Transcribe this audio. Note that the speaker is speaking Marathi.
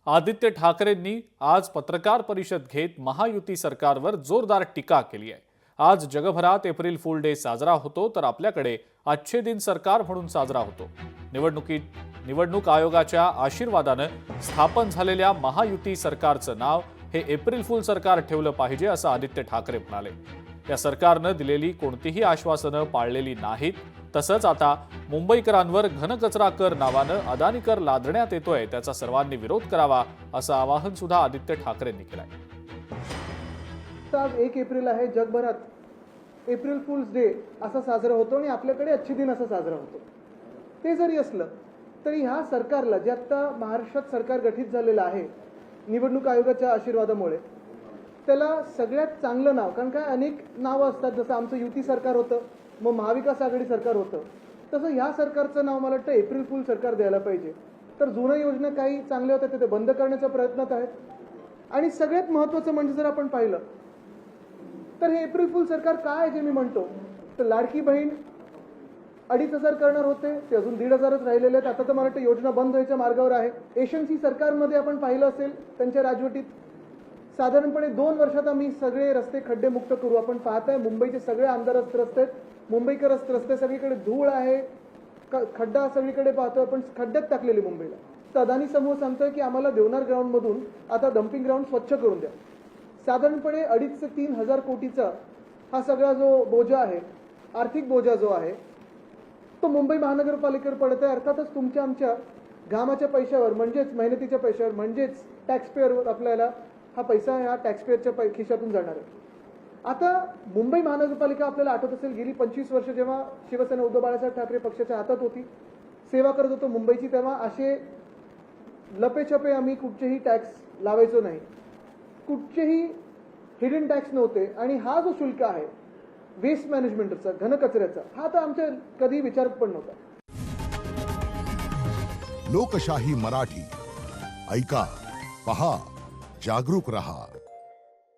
आदित्य ठाकरेंनी आज पत्रकार परिषद घेत महायुती सरकारवर जोरदार टीका केली आहे। आज जगभरात एप्रिल फूल डे साजरा होतो, तर आपल्याकडे अच्छे दिन सरकार म्हणून साजरा होतो। निवडणूक आयोगाच्या आशीर्वादानं स्थापन झालेल्या महायुती सरकारचं नाव हे एप्रिल फूल सरकार ठेवलं पाहिजे, असं आदित्य ठाकरे म्हणाले। या सरकारनं दिलेली कोणतीही आश्वासनं पाळलेली नाहीत। तसंच आता मुंबईकरांवर घनकचरा कर नावानं अदानी कर लादण्यात येतोय, त्याचा सर्वांनी विरोध करावा, असं आवाहन सुद्धा आदित्य ठाकरेंनी केलंय। आज 1 एप्रिल आहे, जगभरात एप्रिल फूल्स डे असा साजरा होतो आणि आपल्याकडे अच्छे दिन असा साजरा होतो। ते जरी असलं तरी ह्या सरकारला, जे आता महाराष्ट्रात सरकार गठीत झालेलं आहे निवडणूक आयोगाच्या आशीर्वादामुळे, त्याला सगळ्यात चांगलं नाव, कारण काय अनेक नावं असतात, जसं आमचं युती सरकार होतं, मग महाविकास आघाडी सरकार होतं, तसं ह्या सरकारचं नाव मला वाटतं एप्रिल फूल सरकार द्यायला पाहिजे। तर जुन्या योजना काही चांगल्या होत्या ते बंद करण्याच्या प्रयत्नात आहेत। आणि सगळ्यात महत्त्वाचं म्हणजे जर आपण पाहिलं तर हे एप्रिल फूल सरकार काय, जे मी म्हणतो, तर लाडकी बहीण 2,500 करणार होते, ते अजून 1,500च राहिलेले आहेत। आता तर मला वाटतं योजना बंद व्हायच्या मार्गावर आहे। एशनसी सरकारमध्ये आपण पाहिलं असेल, त्यांच्या राजवटीत साधारणपणे 2 वर्षात आम्ही सगळे रस्ते खड्डेमुक्त करू। आपण पाहताय मुंबईचे सगळे आमदार रस्ते, मुंबईकर रस्ते, सगळीकडे धूळ आहे, खड्डा सगळीकडे पाहतोय आपण, खड्ड्यात टाकलेले मुंबईला। तर अदानी समूह सांगतोय की आम्हाला देवनार ग्राउंडमधून आता डम्पिंग ग्राउंड स्वच्छ करून द्या। साधारणपणे 2,500 ते 3,000 कोटीचा हा सगळा जो बोजा आहे, आर्थिक बोजा जो आहे, तो मुंबई महानगरपालिकेवर पडत आहे। अर्थातच तुमच्या आमच्या घामाच्या पैशावर, म्हणजेच मेहनतीच्या पैशावर, म्हणजेच टॅक्सपेअरवर आपल्याला हा पैसा ह्या टॅक्सपेअरच्या खिशातून जाणार आहे। आता मुंबई महानगरपालिका आपल्याला आठवत असेल, गेली 25 वर्ष जेव्हा शिवसेना उद्धव बाळासाहेब ठाकरे पक्षाच्या हातात होती, सेवा करत होतो मुंबईची, तेव्हा असे लपेछपे आम्ही कुठचेही टॅक्स लावायचो नाही, कुठचेही हिडन टॅक्स नव्हते। आणि हा जो शुल्क आहे वेस्ट मॅनेजमेंटचा, घनकचऱ्याचा, हा तर आमच्या कधी विचार पण नव्हता। लोकशाही मराठी ऐका, पहा, जागरूक रहा।